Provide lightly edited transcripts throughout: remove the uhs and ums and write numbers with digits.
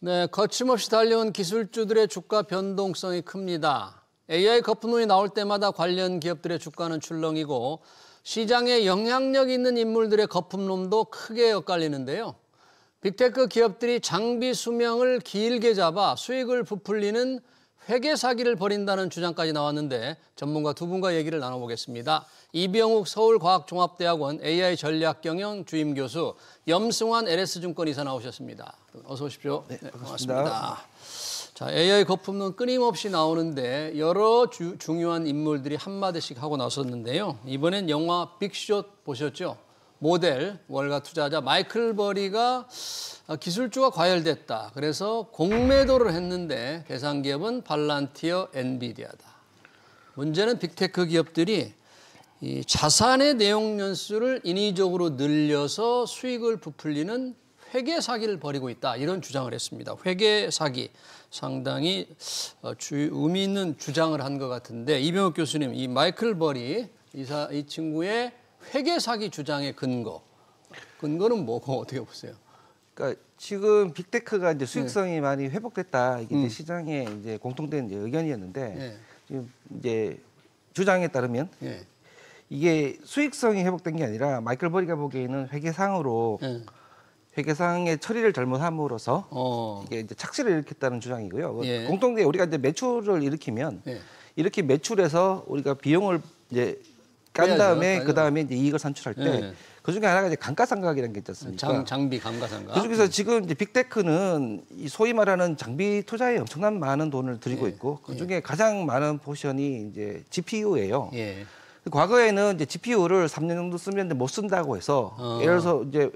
네, 거침없이 달려온 기술주들의 주가 변동성이 큽니다. AI 거품론이 나올 때마다 관련 기업들의 주가는 출렁이고 시장에 영향력 있는 인물들의 거품론도 크게 엇갈리는데요. 빅테크 기업들이 장비 수명을 길게 잡아 수익을 부풀리는 회계 사기를 벌인다는 주장까지 나왔는데 전문가 두 분과 얘기를 나눠보겠습니다. 이병욱 서울과학종합대학원 AI 전략경영 주임 교수, 염승환 LS증권 이사 나오셨습니다. 어서 오십시오. 네, 반갑습니다. 자, AI 거품론 끊임없이 나오는데 여러 중요한 인물들이 한마디씩 하고 나섰는데요. 이번엔 영화 빅숏 보셨죠? 모델, 월가 투자자 마이클 버리가 기술주가 과열됐다. 그래서 공매도를 했는데 대상 기업은 팔란티어, 엔비디아다. 문제는 빅테크 기업들이 이 자산의 내용 연수를 인위적으로 늘려서 수익을 부풀리는 회계 사기를 벌이고 있다. 이런 주장을 했습니다. 회계 사기 상당히 의미 있는 주장을 한 것 같은데 이병욱 교수님, 이 마이클 버리 이 친구의 회계 사기 주장의 근거는 뭐고 어떻게 보세요? 그러니까 지금 빅테크가 이제 수익성이 많이 회복됐다. 이게 이제 시장의 이제 공통된 이제 의견이었는데 지금 이제 주장에 따르면 이게 수익성이 회복된 게 아니라 마이클 버리가 보기에는 회계상으로 회계상의 처리를 잘못함으로써 이게 이제 착시를 일으켰다는 주장이고요. 공통된 우리가 이제 매출을 일으키면 이렇게 매출에서 우리가 비용을 이제 깐 다음에 그 다음에 이제 이익을 산출할 때 그 중에 하나가 이제 감가상각이라는 게 있지 않습니까? 장비 감가상각. 그중에서 지금 이제 빅테크는 이 소위 말하는 장비 투자에 엄청난 많은 돈을 들이고 있고 그 중에 가장 많은 포션이 이제 GPU예요. 과거에는 이제 GPU를 3년 정도 쓰면 못 쓴다고 해서 예를 들어서 이제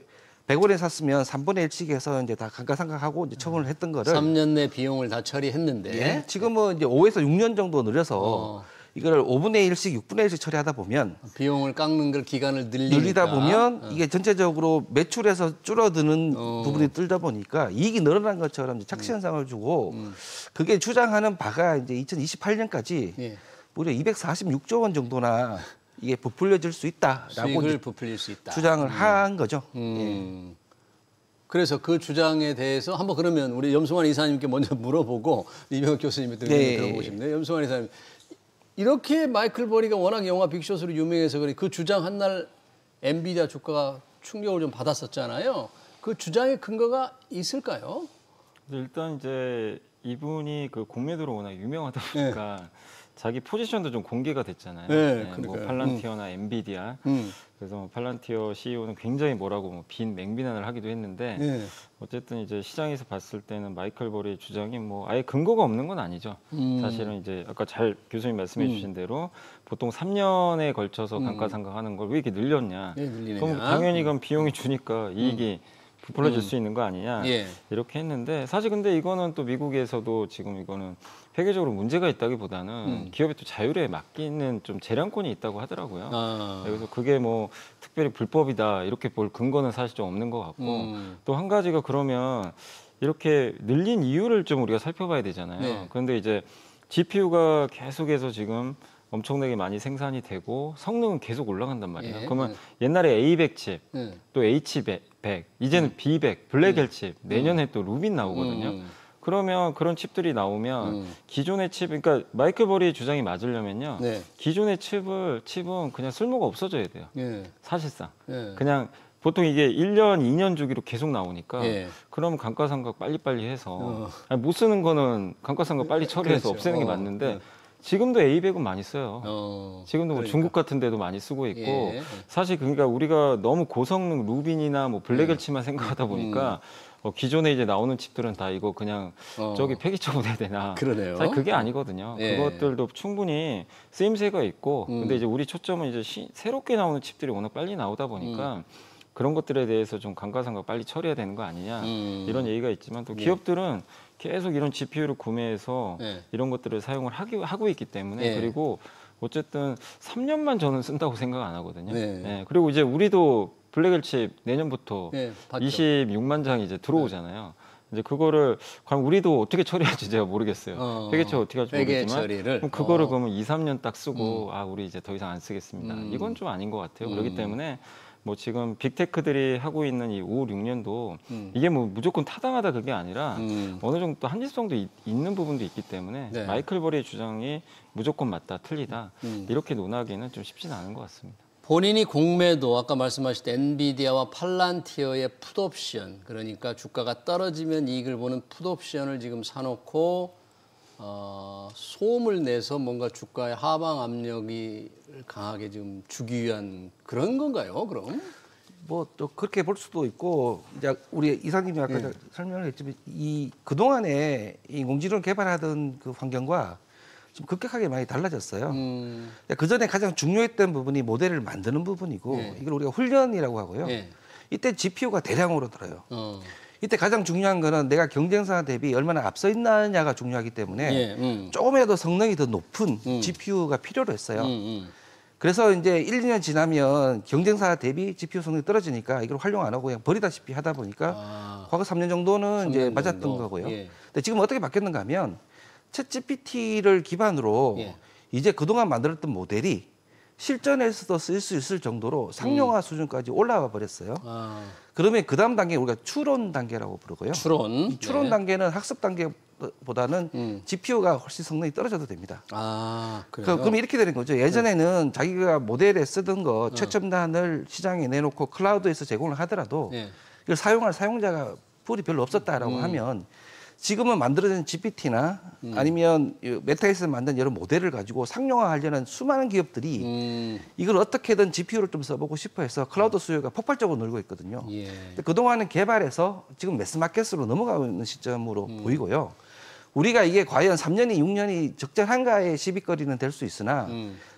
100원에 샀으면 3분의 1씩 해서 이제 다 감가상각하고 이제 처분을 했던 거를 3년 내 비용을 다 처리했는데 지금은 이제 5에서 6년 정도 늘려서 이걸 5분의 1씩, 6분의 1씩 처리하다 보면 비용을 깎는 걸 기간을 늘리다 보면 이게 전체적으로 매출에서 줄어드는 부분이 들다 보니까 이익이 늘어난 것처럼 착시 현상을 주고 그게 주장하는 바가 이제 2028년까지 무려 246조 원 정도나 이게 부풀려질 수 있다라고 수익을 부풀릴 수 있다. 주장을 한 거죠. 그래서 그 주장에 대해서 한번 그러면 우리 염승환 이사님께 먼저 물어보고 이병욱 교수님한테 들어보고 싶네요. 염승환 이사님, 이렇게 마이클 버리가 워낙 영화 빅숏으로 유명해서 그래 그 주장 한 날 엔비디아 주가가 충격을 좀 받았었잖아요. 그 주장의 근거가 있을까요? 일단 이제 이분이 그 공매도로 워낙 유명하다 보니까 자기 포지션도 좀 공개가 됐잖아요. 뭐 팔란티어나 엔비디아. 그래서 팔란티어 CEO는 굉장히 뭐 빈 맹비난을 하기도 했는데 어쨌든 이제 시장에서 봤을 때는 마이클 버리의 주장이 뭐 아예 근거가 없는 건 아니죠. 사실은 이제 아까 잘 교수님 말씀해 주신 대로 보통 3년에 걸쳐서 감가상각하는 걸 왜 이렇게 늘렸냐. 그럼 당연히 그럼 비용이 주니까 이익이 부풀려질 수 있는 거 아니냐 이렇게 했는데 사실 근데 이거는 또 미국에서도 지금 이거는 회계적으로 문제가 있다기보다는 기업의 또 자율에 맡기는 좀 재량권이 있다고 하더라고요. 그래서 그게 뭐 특별히 불법이다 이렇게 볼 근거는 사실 좀 없는 것 같고 또 한 가지가 그러면 이렇게 늘린 이유를 좀 우리가 살펴봐야 되잖아요. 그런데 이제 GPU가 계속해서 지금 엄청나게 많이 생산이 되고 성능은 계속 올라간단 말이에요. 그러면 옛날에 A100 칩, 또 H100, 이제는 B100, 블랙엘 칩, 내년에 또 루빈 나오거든요. 그러면 그런 칩들이 나오면 기존의 칩, 그러니까 마이클 버리의 주장이 맞으려면요. 기존의 칩은 그냥 쓸모가 없어져야 돼요. 사실상. 그냥 보통 이게 1년, 2년 주기로 계속 나오니까 그럼 감가상각 빨리빨리 해서 아니, 못 쓰는 거는 감가상각 빨리 처리해서 없애는 게 맞는데 지금도 A100은 많이 써요. 지금도 뭐 중국 같은 데도 많이 쓰고 있고 사실 그러니까 우리가 너무 고성능 루빈이나 뭐 블랙엘 칩만 생각하다 보니까 기존에 이제 나오는 칩들은 다 이거 그냥 저기 폐기 처분해야 되나. 그러네요. 사실 그게 아니거든요. 그것들도 충분히 쓰임새가 있고 근데 이제 우리 초점은 이제 새롭게 나오는 칩들이 워낙 빨리 나오다 보니까 그런 것들에 대해서 좀 감가상각 빨리 처리해야 되는 거 아니냐 이런 얘기가 있지만 또 기업들은 계속 이런 GPU를 구매해서 이런 것들을 사용을 하고 있기 때문에 그리고 어쨌든 3년만 저는 쓴다고 생각 안 하거든요. 그리고 이제 우리도 블랙엘 칩 내년부터 26만 장이 이제 들어오잖아요. 이제 그거를 과연 우리도 어떻게 처리할지 제가 모르겠어요. 회계처 어떻게 할지 모르겠지만 그럼 그거를 그러면 2, 3년 딱 쓰고 아 우리 이제 더 이상 안 쓰겠습니다. 이건 좀 아닌 것 같아요. 그렇기 때문에 뭐 지금 빅테크들이 하고 있는 이 5, 6년도 이게 뭐 무조건 타당하다 그게 아니라 어느 정도 한계성도 있는 부분도 있기 때문에 네. 마이클 버리의 주장이 무조건 맞다, 틀리다 이렇게 논하기는 좀 쉽지는 않은 것 같습니다. 본인이 공매도 아까 말씀하실 때 엔비디아와 팔란티어의 풋옵션 그러니까 주가가 떨어지면 이익을 보는 풋옵션을 지금 사놓고 소음을 내서 뭔가 주가의 하방 압력이 강하게 지금 주기 위한 그런 건가요? 그럼? 뭐 또 그렇게 볼 수도 있고 이제 우리 이사님이 아까 설명을 했지만 이 그동안에 인공지능 개발하던 그 환경과 좀 급격하게 많이 달라졌어요. 그 전에 가장 중요했던 부분이 모델을 만드는 부분이고 이걸 우리가 훈련이라고 하고요. 이때 GPU가 대량으로 들어요. 이때 가장 중요한 거는 내가 경쟁사 대비 얼마나 앞서 있느냐가 중요하기 때문에 조금이라도 성능이 더 높은 GPU가 필요로 했어요. 그래서 이제 1, 2년 지나면 경쟁사 대비 GPU 성능이 떨어지니까 이걸 활용 안 하고 그냥 버리다시피 하다 보니까 과거 3년 정도는 3년 이제 맞았던 정도. 거고요. 근데 지금 어떻게 바뀌었는가 하면 챗GPT를 기반으로 이제 그동안 만들었던 모델이 실전에서도 쓸 수 있을 정도로 상용화 수준까지 올라와 버렸어요. 그러면 그 다음 단계 우리가 추론 단계라고 부르고요. 이 추론 단계는 학습 단계보다는 GPU가 훨씬 성능이 떨어져도 됩니다. 그래요? 그럼 이렇게 되는 거죠. 예전에는 자기가 모델에 쓰던 거 최첨단을 시장에 내놓고 클라우드에서 제공을 하더라도 이걸 사용할 사용자가 풀이 별로 없었다라고 하면 지금은 만들어진 GPT나 아니면 메타에서 만든 여러 모델을 가지고 상용화하려는 수많은 기업들이 이걸 어떻게든 GPU를 좀 써보고 싶어 해서 클라우드 수요가 폭발적으로 늘고 있거든요. 근데 그동안은 개발해서 지금 매스마켓으로 넘어가고 있는 시점으로 보이고요. 우리가 이게 과연 3년이 6년이 적절한가의 시비거리는 될 수 있으나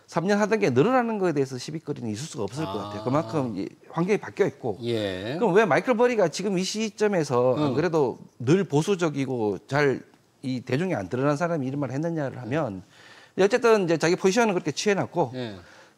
3년 하던 게 늘어나는 거에 대해서 시비거리는 있을 수가 없을 것 같아요. 그만큼 이제 환경이 바뀌어 있고. 그럼 왜 마이클 버리가 지금 이 시점에서 안 그래도 늘 보수적이고 잘 이 대중에 안 드러난 사람이 이런 말을 했느냐를 하면 어쨌든 이제 자기 포지션은 그렇게 취해놨고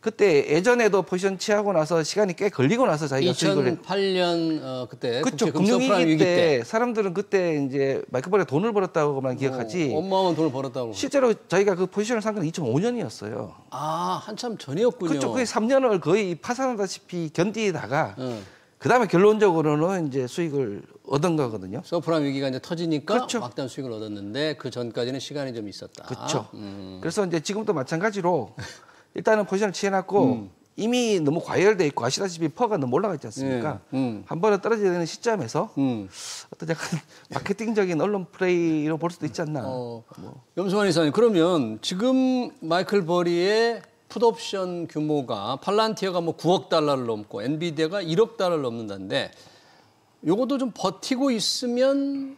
그때 예전에도 포지션 취하고 나서 시간이 꽤 걸리고 나서 자기가 2008년 그때 그렇죠. 금융위기 때 사람들은 그때 이제 마이클 버리가 돈을 벌었다고만 기억하지. 어마어마한 돈을 벌었다고. 실제로 자기가 그 포지션을 산 건 2005년이었어요. 한참 전이었군요. 그렇죠. 거의 3년을 거의 파산하다시피 견디다가 그다음에 결론적으로는 이제 수익을 얻은 거거든요. 서프라임 위기가 이제 터지니까 그렇죠. 막대한 수익을 얻었는데 그 전까지는 시간이 좀 있었다. 그렇죠. 그래서 이제 지금도 마찬가지로 일단은 포지션을 취해놨고 이미 너무 과열돼 있고 아시다시피 퍼가 너무 올라가 있지 않습니까? 한 번은 떨어져야 되는 시점에서 어떤 약간 마케팅적인 언론 플레이로 볼 수도 있지 않나. 염승환 이사님, 그러면 지금 마이클 버리의 풋옵션 규모가 팔란티어가 뭐 9억 달러를 넘고 엔비디아가 1억 달러를 넘는다는데 요것도 좀 버티고 있으면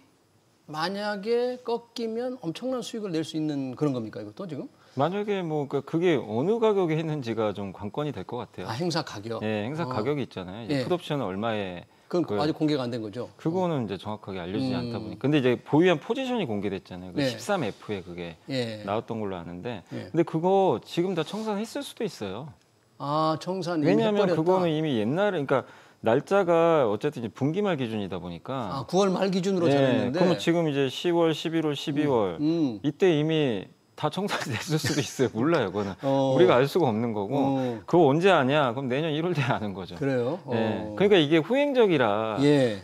만약에 꺾이면 엄청난 수익을 낼 수 있는 그런 겁니까, 이것도 지금? 만약에 뭐 그게 어느 가격에 했는지가 좀 관건이 될 것 같아요. 행사 가격. 행사 가격이 있잖아요. 풋옵션은 얼마에? 그건 아직 공개가 안 된 거죠? 그거는 이제 정확하게 알려지지 않다 보니까. 근데 이제 보유한 포지션이 공개됐잖아요. 그 13F에 그게 나왔던 걸로 아는데. 근데 그거 지금 다 청산했을 수도 있어요. 청산. 왜냐하면 그거는 이미 옛날에, 그러니까 날짜가 어쨌든 이제 분기말 기준이다 보니까. 9월 말 기준으로 정했는데. 그러면 지금 이제 10월, 11월, 12월 이때 이미 다 청산이 됐을 수도 있어요. 몰라요, 그거는. 우리가 알 수가 없는 거고. 그거 언제 아냐? 그럼 내년 1월 돼야 아는 거죠. 그래요? 그러니까 이게 후행적이라.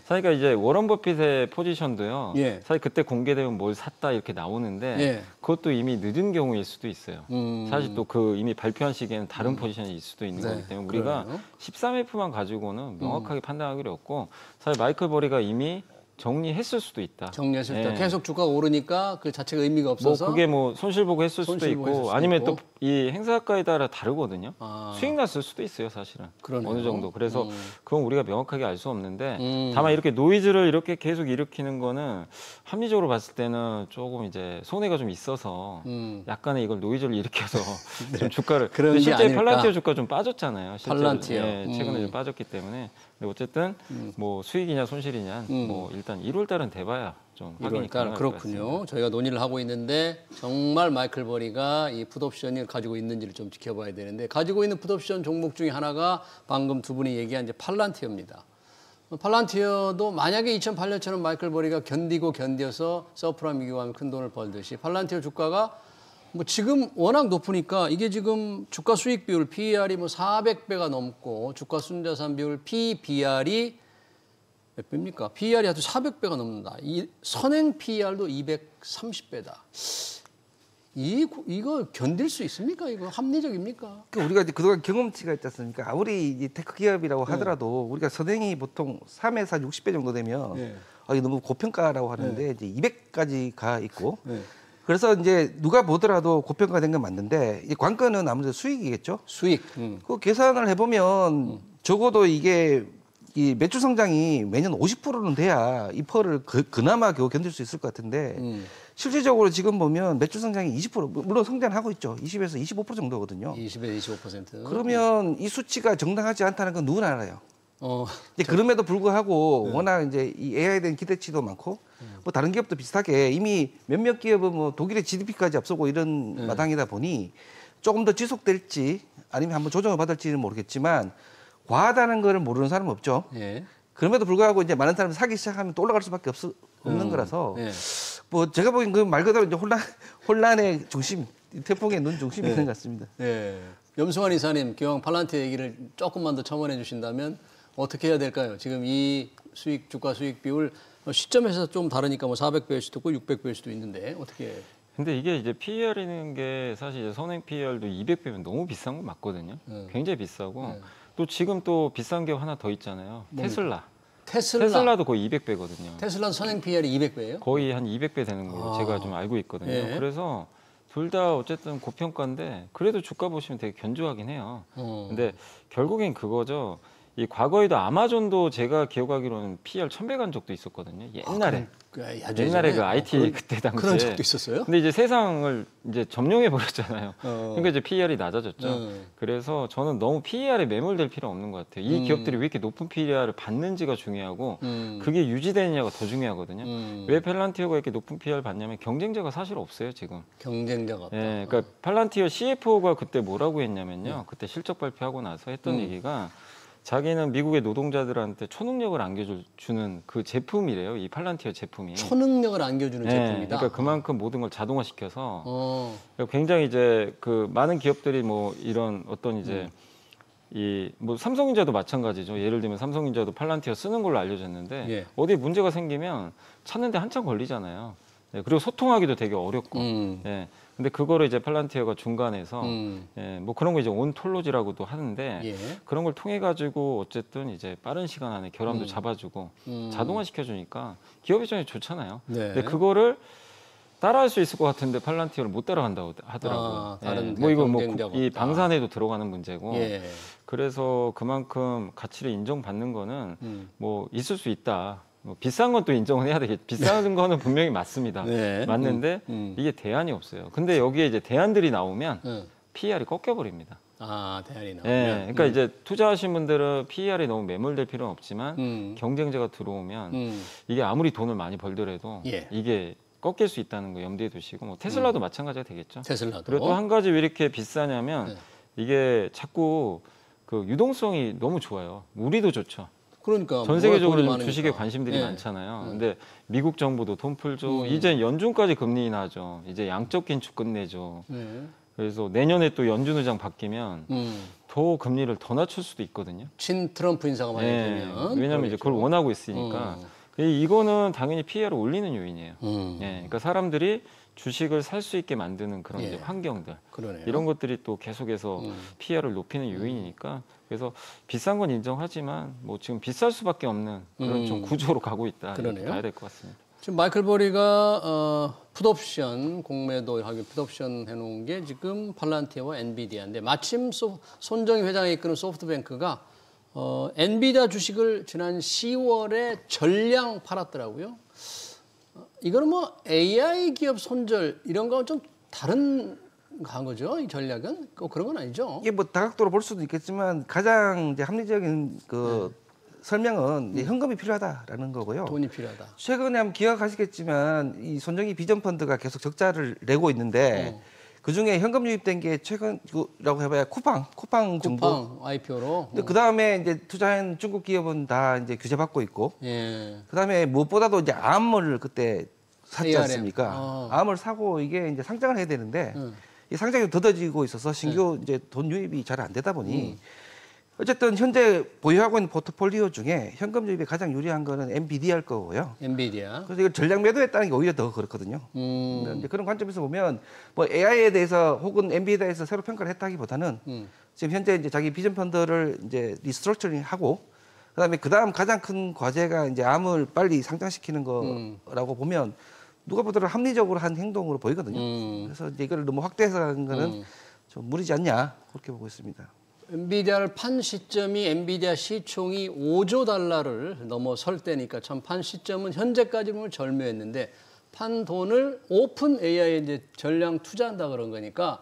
사실 이제 워런 버핏의 포지션도요. 사실 그때 공개되면 뭘 샀다 이렇게 나오는데 그것도 이미 늦은 경우일 수도 있어요. 사실 또 그 이미 발표한 시기에는 다른 포지션이 있을 수도 있는 거기 때문에 우리가 13F만 가지고는 명확하게 판단하기 어렵고 사실 마이클 버리가 이미 정리했을 수도 있다. 정리했을 때 계속 주가가 오르니까 그 자체가 의미가 없어서 그게 뭐 손실 보고 했을 수도 있고 아니면 또 이 행사가에 따라 다르거든요. 수익 났을 수도 있어요, 사실은. 그러네요. 어느 정도. 그래서 그건 우리가 명확하게 알 수 없는데 다만 이렇게 노이즈를 이렇게 계속 일으키는 거는 합리적으로 봤을 때는 조금 이제 손해가 좀 있어서 약간의 이걸 노이즈를 일으켜서 좀 주가를 실제 팔란티어 주가 좀 빠졌잖아요. 팔란티어. 최근에 좀 빠졌기 때문에. 근데 어쨌든 뭐 수익이냐 손실이냐 뭐 일단 1월 달은 돼봐야 좀 확인이 가능할 것 같습니다. 그렇군요. 저희가 논의를 하고 있는데 정말 마이클 버리가 이 풋옵션을 가지고 있는지를 좀 지켜봐야 되는데 가지고 있는 풋옵션 종목 중에 하나가 방금 두 분이 얘기한 이제 팔란티어입니다. 팔란티어도 만약에 2008년처럼 마이클 버리가 견디고 견뎌서 서프라임 위기와 큰 돈을 벌듯이 팔란티어 주가가 뭐 지금 워낙 높으니까 이게 지금 주가 수익 비율 PER이 뭐 400배가 넘고 주가 순자산 비율 PBR이 몇 배입니까? PER이 아주 400배가 넘는다. 이 선행 PER도 230배다. 이거 견딜 수 있습니까? 이거 합리적입니까? 그러니까 우리가 이제 그동안 경험치가 있지 않습니까? 아무리 이 테크 기업이라고 하더라도 우리가 선행이 보통 3에서 60배 정도 되면 이게 너무 고평가라고 하는데 이제 200까지 가 있고 그래서 이제 누가 보더라도 고평가된 건 맞는데 이 관건은 아무래도 수익이겠죠. 수익. 그 계산을 해보면 적어도 이게 이 매출 성장이 매년 50%는 돼야 이 펄을 그나마 겨우 견딜 수 있을 것 같은데 실질적으로 지금 보면 매출 성장이 20% 물론 성장하고 있죠. 20에서 25% 정도거든요. 20에서 25%. 그러면 이 수치가 정당하지 않다는 건 누구나 알아요. 이제 그럼에도 불구하고 워낙 이제 이 AI에 대한 기대치도 많고 뭐 다른 기업도 비슷하게 이미 몇몇 기업은 뭐 독일의 GDP까지 앞서고 이런 마당이다 보니 조금 더 지속될지 아니면 한번 조정을 받을지는 모르겠지만 과하다는 거를 모르는 사람은 없죠. 그럼에도 불구하고 이제 많은 사람이 사기 시작하면 또 올라갈 수밖에 없는 거라서 뭐 제가 보기엔 그 말 그대로 이제 혼란의 중심, 태풍의 눈 중심이 있는 것 같습니다. 염승환 이사님, 기왕 팔란티어 얘기를 조금만 더 첨언해 주신다면 어떻게 해야 될까요? 지금 이 주가 수익 비율 시점에서 좀 다르니까 뭐 400배일 수도 있고 600배일 수도 있는데 어떻게 해요? 근데 이게 이제 PER이라는 게 사실 이제 선행 PER도 200배면 너무 비싼 건 맞거든요. 굉장히 비싸고 또 지금 또 비싼 게 하나 더 있잖아요. 테슬라도 거의 200배거든요. 테슬라 선행 PER이 200배예요? 거의 한 200배 되는 걸로 제가 좀 알고 있거든요. 그래서 둘 다 어쨌든 고평가인데 그래도 주가 보시면 되게 견조하긴 해요. 근데 결국엔 그거죠. 이 과거에도 아마존도 제가 기억하기로는 PER 1000배 간 적도 있었거든요. 옛날에. 옛날에 그 IT 그때 당시에. 그런 적도 있었어요? 근데 이제 세상을 이제 점령해 버렸잖아요. 그러니까 이제 PER이 낮아졌죠. 그래서 저는 너무 PER에 매몰될 필요 없는 것 같아요. 이 기업들이 왜 이렇게 높은 PER을 받는지가 중요하고 그게 유지되느냐가 더 중요하거든요. 왜 팔란티어가 이렇게 높은 PER 받냐면 경쟁자가 사실 없어요, 지금. 경쟁자가 없다. 그러니까 팔란티어 CFO가 그때 뭐라고 했냐면요. 그때 실적 발표하고 나서 했던 얘기가 자기는 미국의 노동자들한테 초능력을 안겨주는 그 제품이래요. 이 팔란티어 제품이. 초능력을 안겨주는 제품이다. 그러니까 그만큼 모든 걸 자동화시켜서 굉장히 이제 그 많은 기업들이 뭐 이런 어떤 이제 이 뭐 삼성전자도 마찬가지죠. 예를 들면 삼성전자도 팔란티어 쓰는 걸로 알려졌는데 어디에 문제가 생기면 찾는데 한참 걸리잖아요. 그리고 소통하기도 되게 어렵고. 근데 그거를 이제 팔란티어가 중간에서 뭐 그런 거 이제 온톨로지라고도 하는데 그런 걸 통해 가지고 어쨌든 이제 빠른 시간 안에 결함도 잡아주고 자동화 시켜주니까 기업 입장에 좋잖아요. 근데 그거를 따라할 수 있을 것 같은데 팔란티어를 못 따라간다고 하더라고요. 다른 뭐 이거 뭐 이 방산에도 들어가는 문제고. 예. 그래서 그만큼 가치를 인정받는 거는 뭐 있을 수 있다. 뭐 비싼 건 또 인정은 해야 되겠죠. 비싼 거는 분명히 맞습니다. 네. 맞는데 이게 대안이 없어요. 근데 여기에 이제 대안들이 나오면 PER이 꺾여버립니다. 아, 대안이 나오면. 네, 그러니까 이제 투자하신 분들은 PER이 너무 매몰될 필요는 없지만 경쟁자가 들어오면 이게 아무리 돈을 많이 벌더라도 이게 꺾일 수 있다는 거 염두에 두시고 뭐 테슬라도 마찬가지가 되겠죠. 테슬라도. 그리고 또 한 가지 왜 이렇게 비싸냐면 이게 자꾸 그 유동성이 너무 좋아요. 우리도 좋죠. 그러니까 전 세계적으로 주식에 관심들이 많잖아요. 근데 미국 정부도 돈 풀죠. 이제 연준까지 금리 인하죠. 이제 양적 긴축 끝내죠. 그래서 내년에 또 연준 의장 바뀌면 더 금리를 더 낮출 수도 있거든요. 친 트럼프 인사가 많이 되면. 왜냐하면 이제 그걸 원하고 있으니까. 이거는 당연히 PER을 올리는 요인이에요. 그러니까 사람들이 주식을 살 수 있게 만드는 그런 이제 환경들 그러네요. 이런 것들이 또 계속해서 PER을 높이는 요인이니까 그래서 비싼 건 인정하지만 뭐 지금 비쌀 수밖에 없는 그런 좀 구조로 가고 있다 이렇게 봐야 될 것 같습니다. 지금 마이클 버리가 풋옵션 공매도 하기 풋옵션 해놓은 게 지금 팔란티어와 엔비디아인데 마침 손정희 회장이 이끄는 소프트뱅크가 엔비디아 주식을 지난 10월에 전량 팔았더라고요. 이거는 뭐 AI 기업 손절 이런 거는 좀 다른 간 거죠? 이 전략은 그런 건 아니죠? 이게 뭐 다각도로 볼 수도 있겠지만 가장 이제 합리적인 그 설명은 이제 현금이 필요하다라는 거고요. 돈이 필요하다. 최근에 한번 기억하시겠지만 이 손정희 비전 펀드가 계속 적자를 내고 있는데 그 중에 현금 유입된 게 최근이라고 해봐야 쿠팡 정도. IPO로. 근데 그 다음에 이제 투자한 중국 기업은 다 이제 규제 받고 있고. 그 다음에 무엇보다도 이제 암호를 그때 샀지 않습니까? 암을 사고 이게 이제 상장을 해야 되는데 이 상장이 더뎌지고 있어서 신규 이제 돈 유입이 잘 안 되다 보니 어쨌든 현재 보유하고 있는 포트폴리오 중에 현금 유입에 가장 유리한 거는 엔비디아일 거고요. 엔비디아. 그래서 이걸 전략 매도했다는 게 오히려 더 그렇거든요. 이제 그런 관점에서 보면 뭐 AI에 대해서 혹은 엔비디아에서 새로 평가를 했다기보다는 지금 현재 이제 자기 비전 펀드를 이제 리스트럭처링하고 그다음에 가장 큰 과제가 이제 암을 빨리 상장시키는 거라고 보면 누가 보더라도 합리적으로 한 행동으로 보이거든요. 그래서 이제 이걸 너무 확대해서 하는 거는 좀 무리지 않냐 그렇게 보고 있습니다. 엔비디아를 판 시점이 엔비디아 시총이 5조 달러를 넘어설 때니까 참 판 시점은 현재까지는 절묘했는데 판 돈을 오픈 AI에 이제 전량 투자한다 그런 거니까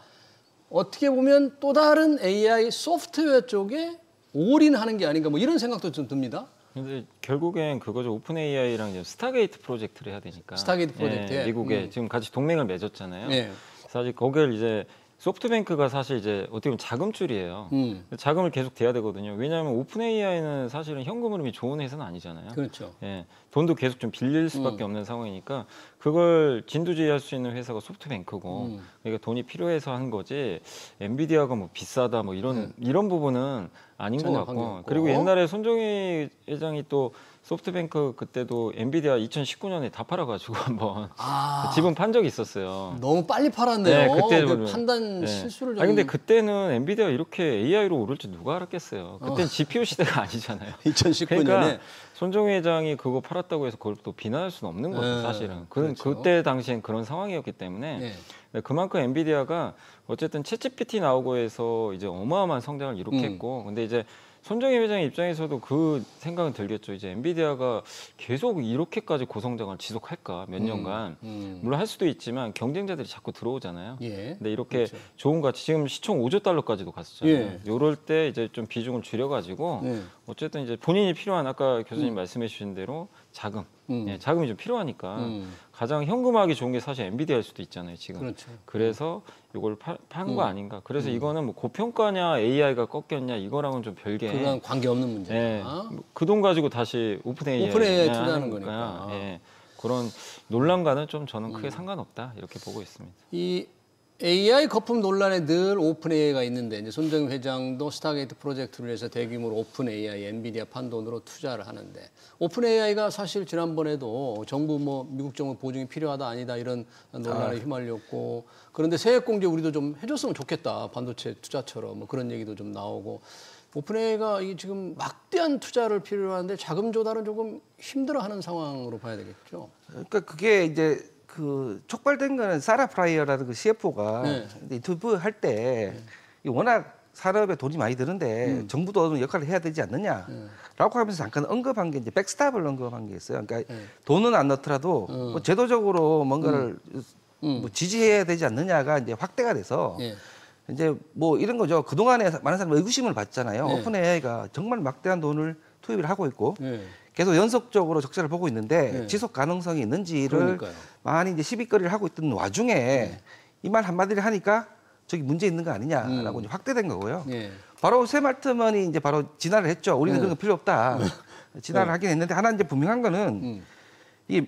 어떻게 보면 또 다른 AI 소프트웨어 쪽에 올인하는 게 아닌가 뭐 이런 생각도 좀 듭니다. 근데 결국엔 그거죠. 오픈 AI랑 이제 스타게이트 프로젝트를 해야 되니까. 스타게이트 프로젝트. 예, 미국에 지금 같이 동맹을 맺었잖아요. 예. 사실 거기를 이제 소프트뱅크가 사실 이제 어떻게 보면 자금줄이에요. 자금을 계속 대야 되거든요. 왜냐하면 오픈 AI는 사실은 현금 흐름이 좋은 회사는 아니잖아요. 그렇죠. 예, 돈도 계속 좀 빌릴 수밖에 없는 상황이니까 그걸 진두지휘할 수 있는 회사가 소프트뱅크고 그러니까 돈이 필요해서 한 거지. 엔비디아가 뭐 비싸다 뭐 이런 부분은 아닌 것 같고. 그리고 옛날에 손정희 회장이 또 소프트뱅크 그때도 엔비디아 2019년에 다 팔아가지고 한번 지분 판 적이 있었어요. 너무 빨리 팔았네요. 네, 그때 그 판단 실수를 좀. 근데 그때는 엔비디아가 이렇게 AI로 오를 줄 누가 알았겠어요. 그때는 GPU 시대가 아니잖아요. 2019년에. 그러니까 손정희 회장이 그거 팔았다고 해서 그걸 또 비난할 수는 없는 거죠, 사실은. 그렇죠. 그때 당시엔 그런 상황이었기 때문에 그만큼 엔비디아가 어쨌든 챗GPT 나오고 해서 이제 어마어마한 성장을 이룩했고, 근데 이제 손정희 회장 입장에서도 그 생각은 들겠죠. 이제 엔비디아가 계속 이렇게까지 고성장을 지속할까 몇 년간. 물론 할 수도 있지만 경쟁자들이 자꾸 들어오잖아요. 근데 이렇게 그렇죠. 좋은 가치, 지금 시총 5조 달러까지도 갔었잖아요. 요럴 때 이제 좀 비중을 줄여가지고 어쨌든 이제 본인이 필요한 아까 교수님 말씀해 주신 대로 자금, 자금이 좀 필요하니까 가장 현금화하기 좋은 게 사실 엔비디아일 수도 있잖아요, 지금. 그렇죠. 그래서 이걸 파는 거 아닌가. 그래서 이거는 뭐 고평가냐 AI가 꺾였냐 이거랑은 좀 별개. 그건 관계없는 문제다. 그 돈 가지고 다시 오픈 AI 투자하는 거니까. 그런 논란과는 좀 저는 크게 상관없다 이렇게 보고 있습니다. 이 AI 거품 논란에 늘 오픈 AI가 있는데 이제 손정희 회장도 스타게이트 프로젝트를 해서 대규모로 오픈 AI, 엔비디아 판 돈으로 투자를 하는데 오픈 AI가 사실 지난번에도 정부 미국 정부 보증이 필요하다 아니다 이런 논란에 휘말렸고 그런데 세액 공제 우리도 좀 해줬으면 좋겠다 반도체 투자처럼 뭐 그런 얘기도 좀 나오고 오픈 AI가 이 지금 막대한 투자를 필요로 하는데 자금 조달은 조금 힘들어하는 상황으로 봐야 되겠죠. 그러니까 그게 이제 그 촉발된 거는 사라 프라이어라는 그 CFO가 인터뷰 할 때 워낙 산업에 돈이 많이 드는데 정부도 어느 역할을 해야 되지 않느냐라고 하면서 잠깐 언급한 게 이제 백스탑을 언급한 게 있어요. 그러니까 돈은 안 넣더라도 뭐 제도적으로 뭔가를 뭐 지지해야 되지 않느냐가 이제 확대가 돼서 이제 뭐 이런 거죠. 그동안에 많은 사람이 의구심을 받잖아요. 오픈 AI가 정말 막대한 돈을 투입을 하고 있고 계속 연속적으로 적자를 보고 있는데 지속 가능성이 있는지를 많이 이제 시비거리를 하고 있던 와중에 이 말 한마디를 하니까 저기 문제 있는 거 아니냐라고 이제 확대된 거고요. 바로 샘 알트먼이 이제 바로 진화를 했죠. 우리는 그런 거 필요 없다. 진화를 하긴 했는데 하나 이제 분명한 거는 이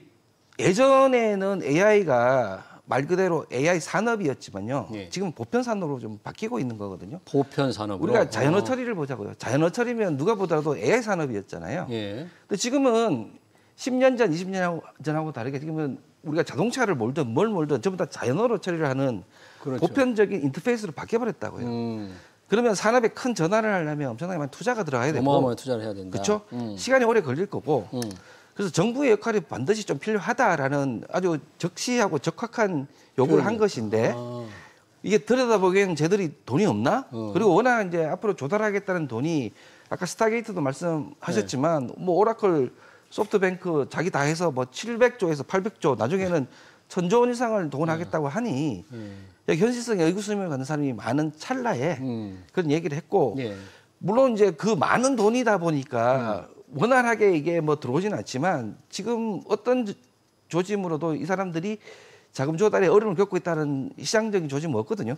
예전에는 AI가 말 그대로 AI 산업이었지만요. 지금 보편 산업으로 좀 바뀌고 있는 거거든요. 보편 산업으로. 우리가 자연어 처리를 보자고요. 자연어 처리면 누가 보더라도 AI 산업이었잖아요. 근데 지금은 10년 전, 20년 전하고 다르게 지금은 우리가 자동차를 몰든 뭘 몰든 전부 다 자연어로 처리를 하는 보편적인 인터페이스로 바뀌어버렸다고요. 그러면 산업에 큰 전환을 하려면 엄청나게 많은 투자가 들어가야 되고 어마어마한 투자를 해야 된다. 그렇죠? 시간이 오래 걸릴 거고 그래서 정부의 역할이 반드시 좀 필요하다라는 아주 적시하고 적확한 요구를 한 것인데 이게 들여다보기에는 쟤들이 돈이 없나? 그리고 워낙 이제 앞으로 조달하겠다는 돈이 아까 스타게이트도 말씀하셨지만 뭐 오라클, 소프트뱅크 자기 다 해서 뭐 700조에서 800조 나중에는 1000조 원 이상을 동원하겠다고 하니 현실성에 의구심을 갖는 사람이 많은 찰나에 그런 얘기를 했고 물론 이제 그 많은 돈이다 보니까 원활하게 이게 뭐 들어오지는 않지만 지금 어떤 조짐으로도 이 사람들이 자금 조달에 어려움을 겪고 있다는 시장적인 조짐은 없거든요.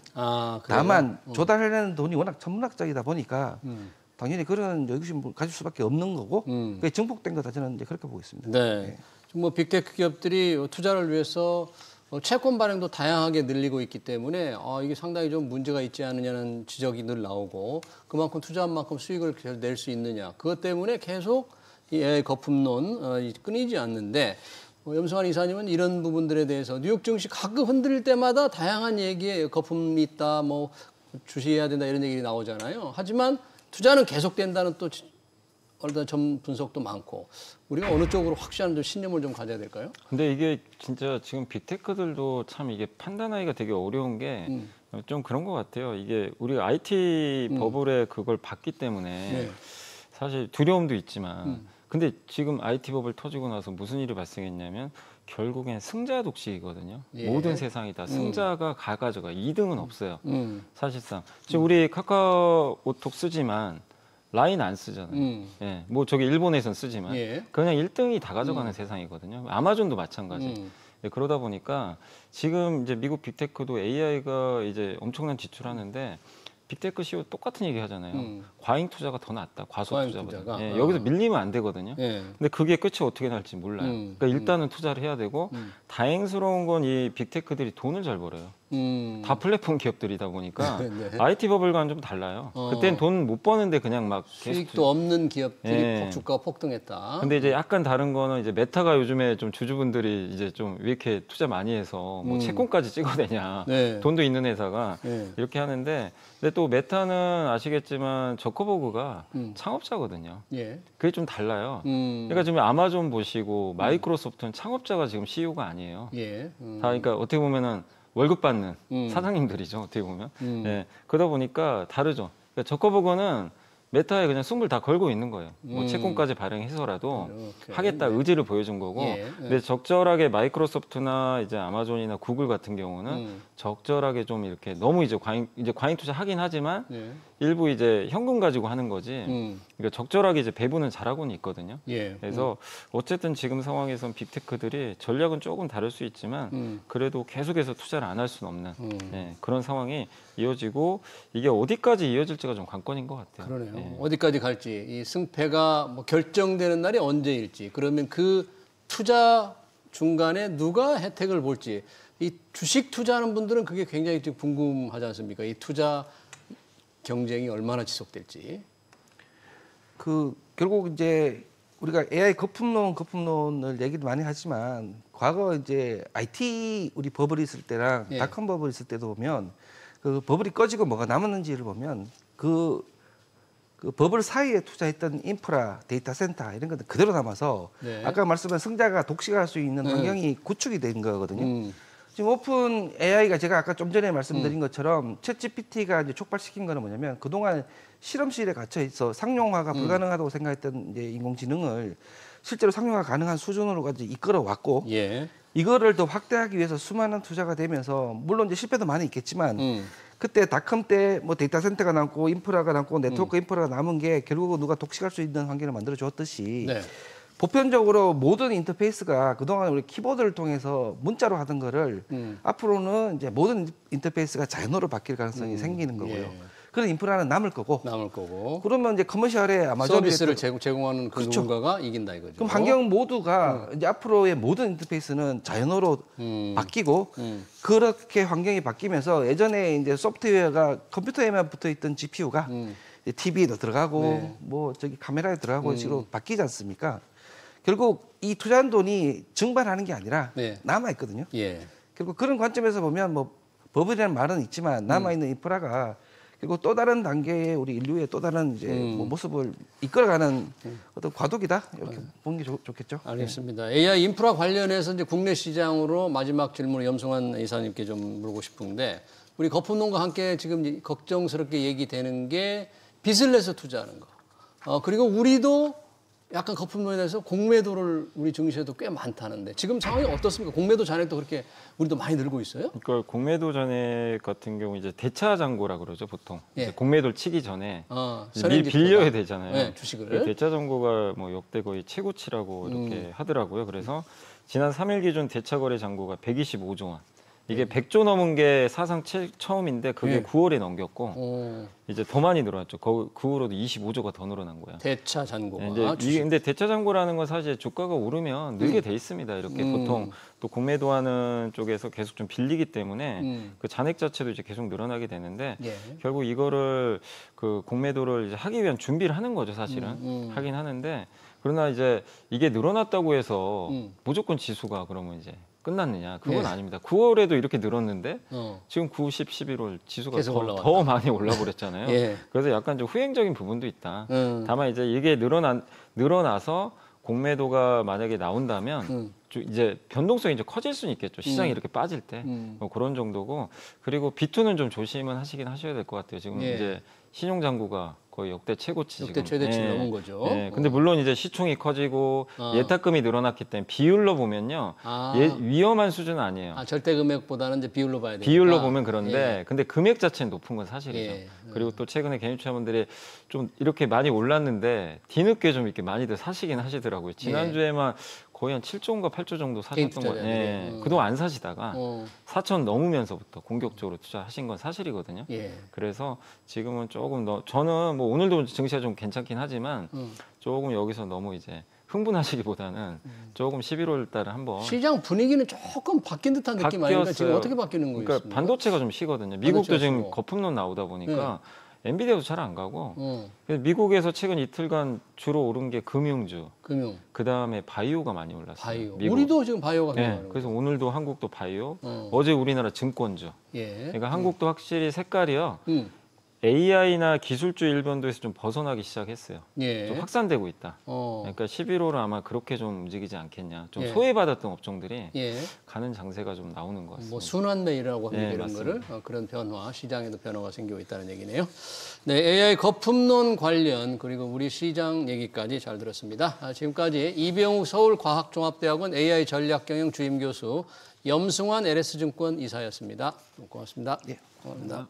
다만 조달하려는 돈이 워낙 천문학적이다 보니까 당연히 그런 의구심을 가질 수밖에 없는 거고 그게 증폭된 거다 저는 이제 그렇게 보고 있습니다. 네. 뭐 빅테크 기업들이 투자를 위해서 채권 발행도 다양하게 늘리고 있기 때문에 이게 상당히 좀 문제가 있지 않느냐는 지적이 늘 나오고 그만큼 투자한 만큼 수익을 낼 수 있느냐. 그것 때문에 계속 이 AI 거품론 끊이지 않는데 염승환 이사님은 이런 부분들에 대해서 뉴욕 증시 가끔 흔들릴 때마다 다양한 얘기에 거품이 있다, 뭐 주시해야 된다 이런 얘기가 나오잖아요. 하지만 투자는 계속된다는 또 어떤 점 분석도 많고 우리가 어느 쪽으로 확실한 좀 신념을 좀 가져야 될까요? 근데 이게 진짜 지금 빅테크들도 참 이게 판단하기가 되게 어려운 게 좀 그런 것 같아요. 이게 우리가 IT 버블에 그걸 봤기 때문에 네. 사실 두려움도 있지만 근데 지금 IT 버블 터지고 나서 무슨 일이 발생했냐면 결국엔 승자 독식이거든요. 예. 모든 세상이 다 승자가 가져가 2등은 없어요. 사실상 지금 우리 카카오톡 쓰지만 라인 안 쓰잖아요. 예, 뭐 저기 일본에선 쓰지만 예. 그냥 1등이 다 가져가는 세상이거든요. 아마존도 마찬가지. 예, 그러다 보니까 지금 이제 미국 빅테크도 AI가 이제 엄청난 지출하는데 빅테크 CEO 똑같은 얘기 하잖아요. 과잉 투자가 더 낫다. 과소 투자보다. 예, 여기서 밀리면 안 되거든요. 예. 근데 그게 끝이 어떻게 날지 몰라요. 그러니까 일단은 투자를 해야 되고 다행스러운 건 이 빅테크들이 돈을 잘 벌어요. 다 플랫폼 기업들이다 보니까 네. IT 버블과는 좀 달라요. 그때는 돈 못 버는데 그냥 막 수익도 없는 기업들이 예. 주가가 폭등했다. 근데 이제 약간 다른 거는 이제 메타가 요즘에 좀 주주분들이 이제 좀 왜 이렇게 투자 많이 해서 뭐 채권까지 찍어내냐. 네. 돈도 있는 회사가 네. 이렇게 하는데 근데 또 메타는 아시겠지만 저커버그가 창업자거든요. 예. 그게 좀 달라요. 그러니까 지금 아마존 보시고 마이크로소프트는 창업자가 지금 CEO가 아니에요. 예. 다 그러니까 어떻게 보면은 월급 받는 사장님들이죠. 어떻게 보면. 예. 그러다 보니까 다르죠. 그러니까 저커버거는 메타에 그냥 승부를 다 걸고 있는 거예요. 뭐 채권까지 발행해서라도 이렇게. 하겠다 의지를 보여준 거고. 예. 근데 적절하게 마이크로소프트나 이제 아마존이나 구글 같은 경우는 적절하게 좀 이렇게 너무 이제 과잉 투자 하긴 하지만 예. 일부 이제 현금 가지고 하는 거지. 그러니까 적절하게 이제 배분은 잘하고는 있거든요. 예. 그래서 어쨌든 지금 상황에선 빅테크들이 전략은 조금 다를 수 있지만 그래도 계속해서 투자를 안 할 수는 없는 예, 그런 상황이 이어지고 이게 어디까지 이어질지가 좀 관건인 것 같아요. 그러네요. 예. 어디까지 갈지 이 승패가 뭐 결정되는 날이 언제일지 그러면 그 투자 중간에 누가 혜택을 볼지 이 주식 투자하는 분들은 그게 굉장히 좀 궁금하지 않습니까? 이 투자 경쟁이 얼마나 지속될지. 결국 이제 우리가 AI 거품론을 얘기를 많이 하지만 과거 이제 IT 우리 버블이 있을 때랑 예. 닷컴 버블이 있을 때도 보면 그 버블이 꺼지고 뭐가 남았는지를 보면 그 버블 사이에 투자했던 인프라, 데이터 센터 이런 것들 그대로 남아서 네. 아까 말씀한 승자가 독식할 수 있는 환경이 구축이 된 거거든요. 지금 오픈 AI가 제가 아까 좀 전에 말씀드린 것처럼 챗 GPT가 이제 촉발시킨 거는 뭐냐면 그동안 실험실에 갇혀 있어 상용화가 불가능하다고 생각했던 이제 인공지능을 실제로 상용화 가능한 수준으로까지 이끌어 왔고 예. 이거를 더 확대하기 위해서 수많은 투자가 되면서 물론 이제 실패도 많이 있겠지만 그때 닷컴 때 뭐 데이터 센터가 남고 인프라가 남고 네트워크 인프라가 남은 게 결국은 누가 독식할 수 있는 환경을 만들어 줬듯이 네. 보편적으로 모든 인터페이스가 그동안 우리 키보드를 통해서 문자로 하던 거를 앞으로는 이제 모든 인터페이스가 자연어로 바뀔 가능성이 생기는 거고요. 예. 그런 인프라는 남을 거고. 그러면 이제 커머셜에 아마존 서비스를 제공하는 그 그렇죠. 누군가가 이긴다 이거죠. 그럼 환경 모두가 이제 앞으로의 모든 인터페이스는 자연어로 바뀌고 그렇게 환경이 바뀌면서 예전에 이제 소프트웨어가 컴퓨터에만 붙어 있던 GPU가 TV에도 들어가고 네. 뭐 저기 카메라에 들어가고 식으로 바뀌지 않습니까? 결국 이 투자한 돈이 증발하는 게 아니라 네. 남아 있거든요. 예. 결국 그런 관점에서 보면 뭐 버블이라는 말은 있지만 남아 있는 인프라가 그리고 또 다른 단계의 우리 인류의 또 다른 이제 뭐 모습을 이끌어가는 어떤 과도기다 이렇게 보는 게 좋겠죠. 알겠습니다. AI 인프라 관련해서 이제 국내 시장으로 마지막 질문을 염승환 이사님께 좀 물고 싶은데 우리 거품론과 함께 지금 걱정스럽게 얘기되는 게 빚을 내서 투자하는 거. 그리고 우리도 약간 거품론에 대해서 공매도를 우리 증시에도 꽤 많다는데 지금 상황이 어떻습니까? 공매도 잔액도 그렇게 우리도 많이 늘고 있어요? 그러니까 공매도 잔액 같은 경우 이제 대차 잔고라 그러죠 보통. 예. 이제 공매도를 치기 전에 선행지표가. 빌려야 되잖아요. 네, 주식을. 그 대차 잔고가 뭐 역대 거의 최고치라고 이렇게 하더라고요. 그래서 지난 3일 기준 대차 거래 잔고가 125조 원. 이게 100조 넘은 게 사상 처음인데 그게 9월에 넘겼고 이제 더 많이 늘어났죠. 그 후로도 25조가 더 늘어난 거예요. 대차 잔고가. 근데 대차 잔고라는 건 사실 주가가 오르면 늘게 돼 있습니다. 이렇게 보통 또 공매도하는 쪽에서 계속 좀 빌리기 때문에 그 잔액 자체도 이제 계속 늘어나게 되는데 결국 이거를 그 공매도를 이제 하기 위한 준비를 하는 거죠, 사실은. 하긴 하는데 그러나 이제 이게 늘어났다고 해서 무조건 지수가 그러면 이제 끝났느냐? 그건 아닙니다. 9월에도 이렇게 늘었는데 지금 9, 10, 11월 지수가 더 많이 올라버렸잖아요. 그래서 약간 좀 후행적인 부분도 있다. 다만 이제 이게 늘어나서 공매도가 만약에 나온다면 이제 변동성이 이제 커질 수는 있겠죠. 시장이 이렇게 빠질 때 뭐 그런 정도고 그리고 B2는 좀 조심은 하셔야 될 것 같아요. 지금 이제 신용 잔고가 거의 역대 최고치 역대 최대치 넘은 거죠. 근데 물론 이제 시총이 커지고 예탁금이 늘어났기 때문에 비율로 보면요, 위험한 수준은 아니에요. 절대 금액보다는 이제 비율로 봐야 되니까. 비율로 보면 그런데, 근데 금액 자체는 높은 건 사실이죠. 그리고 또 최근에 개인투자분들이 좀 이렇게 많이 올랐는데 뒤늦게 좀 이렇게 많이들 사시긴 하시더라고요. 지난주에만 거의 한 7조인가 8조 정도 사셨던 거예요. 그동안 안 사시다가 4천 넘으면서부터 공격적으로 투자하신 건 사실이거든요. 그래서 지금은 조금 저는 뭐 오늘도 증시가 좀 괜찮긴 하지만 조금 여기서 너무 이제 흥분하시기보다는 조금 11월 달에 한번 시장 분위기는 조금 바뀐 듯한 느낌 아닙니까? 지금 어떻게 바뀌는 거예요? 그러니까 반도체가 좀 쉬거든요. 미국도 지금 거품론 나오다 보니까 엔비디아도 잘 안 가고 미국에서 최근 이틀간 주로 오른 게 금융주, 그 다음에 바이오가 많이 올랐어요. 바이오. 우리도 지금 바이오가 굉장히 그래서 오늘도 한국도 바이오, 어제 우리나라 증권주. 그러니까 한국도 확실히 색깔이요. AI나 기술주 일변도에서 좀 벗어나기 시작했어요. 좀 확산되고 있다. 그러니까 11월은 아마 그렇게 좀 움직이지 않겠냐. 좀 소외받았던 업종들이 가는 장세가 좀 나오는 것 같습니다. 뭐 순환 매이라고 합니다. 이런 거를 그런 변화, 시장에도 변화가 생기고 있다는 얘기네요. 네, AI 거품론 관련 그리고 우리 시장 얘기까지 잘 들었습니다. 지금까지 이병욱 서울과학종합대학원 AI 전략경영 주임 교수, 염승환 LS증권 이사였습니다. 고맙습니다. 고맙습니다.